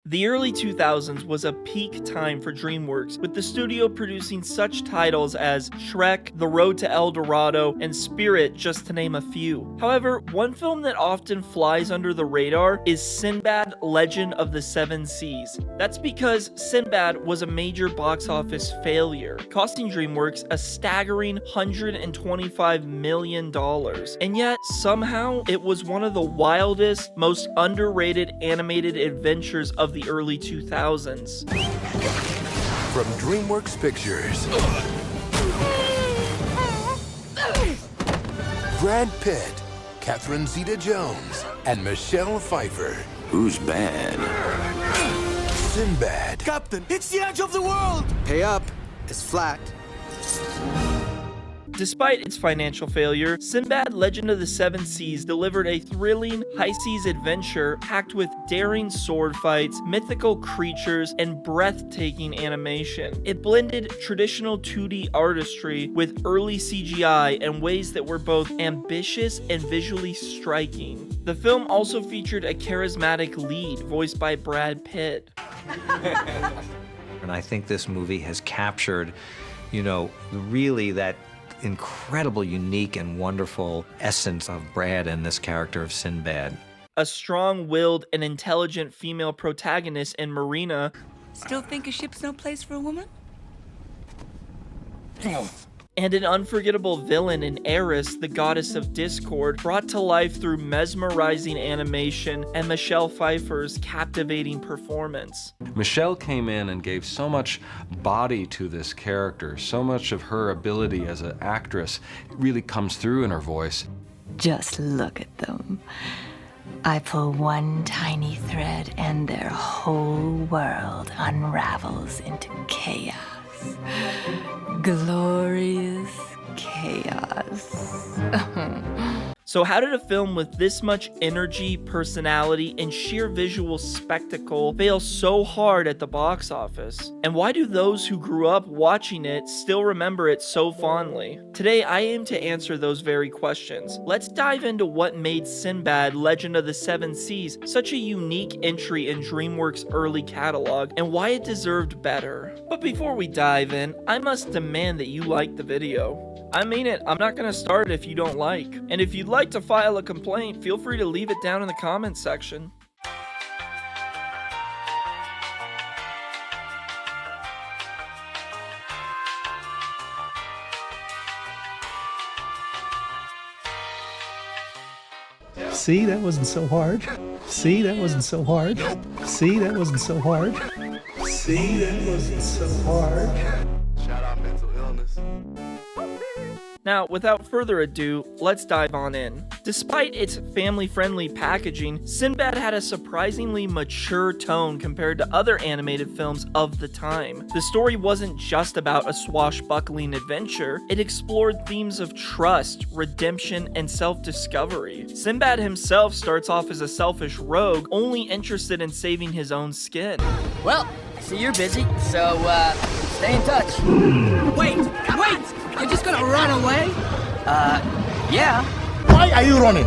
The early 2000s was a peak time for DreamWorks, with the studio producing such titles as Shrek, The Road to El Dorado, and Spirit, just to name a few. However, one film that often flies under the radar is Sinbad, Legend of the Seven Seas. That's because Sinbad was a major box office failure, costing DreamWorks a staggering $125 million. And yet, somehow, it was one of the wildest, most underrated animated adventures of the early 2000s. From DreamWorks Pictures, Brad Pitt, Catherine Zeta-Jones, and Michelle Pfeiffer. Who's bad? Sinbad. Captain, it's the edge of the world! Pay up. It's flat. Despite its financial failure, Sinbad Legend of the Seven Seas delivered a thrilling, high-seas adventure packed with daring sword fights, mythical creatures, and breathtaking animation. It blended traditional 2D artistry with early CGI in ways that were both ambitious and visually striking. The film also featured a charismatic lead voiced by Brad Pitt. And I think this movie has captured, really that incredible, unique, and wonderful essence of Brad and this character of Sinbad. A strong-willed and intelligent female protagonist in Marina. Still think a ship's no place for a woman? And an unforgettable villain in Eris, the goddess of discord, brought to life through mesmerizing animation and Michelle Pfeiffer's captivating performance. Michelle came in and gave so much body to this character, so much of her ability as an actress really comes through in her voice. Just look at them. I pull one tiny thread and their whole world unravels into chaos. Glorious chaos. So how did a film with this much energy, personality, and sheer visual spectacle fail so hard at the box office? And why do those who grew up watching it still remember it so fondly? Today, I aim to answer those very questions. Let's dive into what made Sinbad, Legend of the Seven Seas such a unique entry in DreamWorks' early catalog, and why it deserved better. But before we dive in, I must demand that you like the video. I mean it, I'm not gonna start it if you don't like. And if you'd like to file a complaint, feel free to leave it down in the comments section. See, that wasn't so hard. See, that wasn't so hard. See, that wasn't so hard. See, that wasn't so hard. Shout out mental illness. Now, without further ado, let's dive on in. Despite its family-friendly packaging, Sinbad had a surprisingly mature tone compared to other animated films of the time. The story wasn't just about a swashbuckling adventure, it explored themes of trust, redemption, and self-discovery. Sinbad himself starts off as a selfish rogue, only interested in saving his own skin. Well, I see you're busy, so, stay in touch. Wait! You're just gonna run away? Yeah. Why are you running?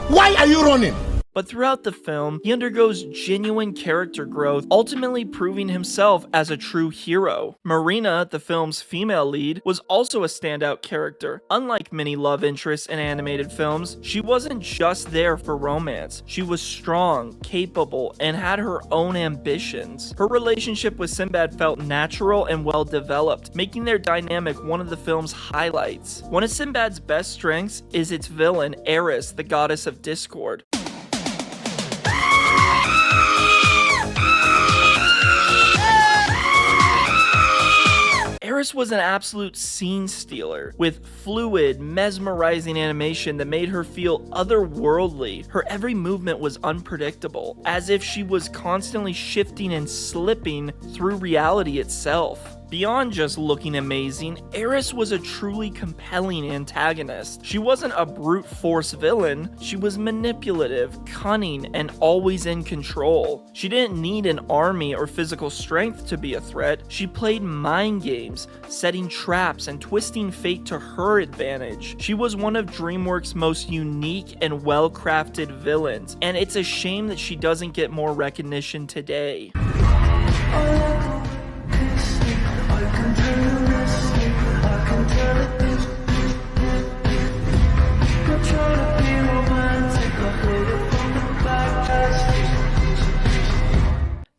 Why are you running? But throughout the film, he undergoes genuine character growth, ultimately proving himself as a true hero. Marina, the film's female lead, was also a standout character. Unlike many love interests in animated films, she wasn't just there for romance. She was strong, capable, and had her own ambitions. Her relationship with Sinbad felt natural and well developed, making their dynamic one of the film's highlights. One of Sinbad's best strengths is its villain, Eris, the goddess of discord. Eris was an absolute scene stealer, with fluid, mesmerizing animation that made her feel otherworldly. Her every movement was unpredictable, as if she was constantly shifting and slipping through reality itself. Beyond just looking amazing, Eris was a truly compelling antagonist. She wasn't a brute force villain, she was manipulative, cunning, and always in control. She didn't need an army or physical strength to be a threat. She played mind games, setting traps and twisting fate to her advantage. She was one of DreamWorks' most unique and well-crafted villains, and it's a shame that she doesn't get more recognition today.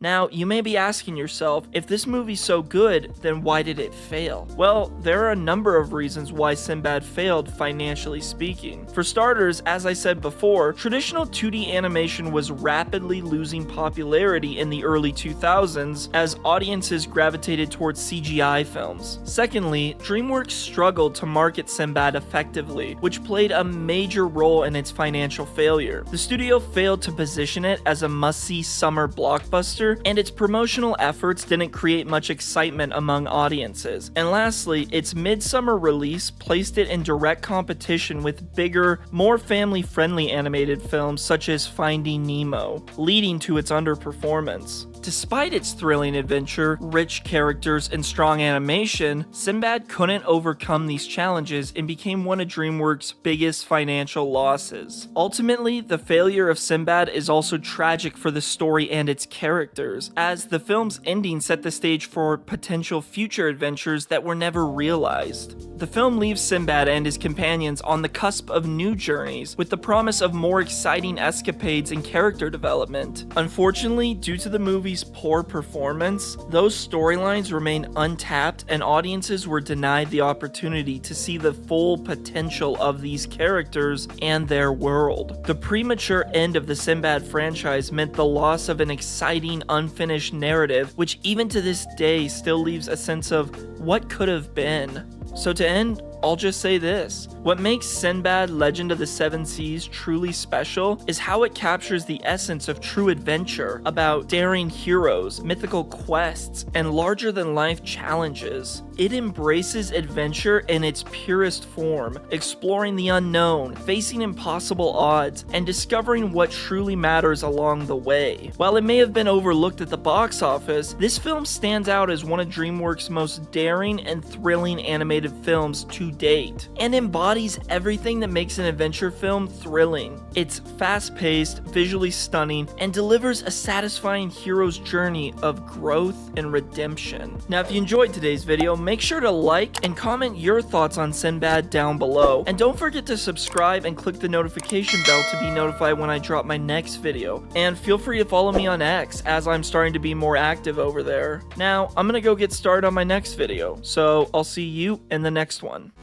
Now, you may be asking yourself, if this movie's so good, then why did it fail? Well, there are a number of reasons why Sinbad failed, financially speaking. For starters, as I said before, traditional 2D animation was rapidly losing popularity in the early 2000s as audiences gravitated towards CGI films. Secondly, DreamWorks struggled to market Sinbad effectively, which played a major role in its financial failure. The studio failed to position it as a must-see summer blockbuster, and its promotional efforts didn't create much excitement among audiences. And lastly, its midsummer release placed it in direct competition with bigger, more family-friendly animated films such as Finding Nemo, leading to its underperformance. Despite its thrilling adventure, rich characters, and strong animation, Sinbad couldn't overcome these challenges and became one of DreamWorks' biggest financial losses. Ultimately, the failure of Sinbad is also tragic for the story and its characters, as the film's ending set the stage for potential future adventures that were never realized. The film leaves Sinbad and his companions on the cusp of new journeys, with the promise of more exciting escapades and character development. Unfortunately, due to the movie's poor performance, those storylines remain untapped and audiences were denied the opportunity to see the full potential of these characters and their world. The premature end of the Sinbad franchise meant the loss of an exciting, unfinished narrative, which even to this day still leaves a sense of what could have been. So to end, I'll just say this. What makes Sinbad Legend of the Seven Seas truly special is how it captures the essence of true adventure, about daring heroes, mythical quests, and larger-than-life challenges. It embraces adventure in its purest form, exploring the unknown, facing impossible odds, and discovering what truly matters along the way. While it may have been overlooked at the box office, this film stands out as one of DreamWorks' most daring and thrilling animated films to date, and embodies everything that makes an adventure film thrilling. It's fast-paced, visually stunning, and delivers a satisfying hero's journey of growth and redemption. Now, if you enjoyed today's video, make sure to like and comment your thoughts on Sinbad down below, and don't forget to subscribe and click the notification bell to be notified when I drop my next video. And feel free to follow me on X, as I'm starting to be more active over there. Now, I'm gonna go get started on my next video, so I'll see you in the next one.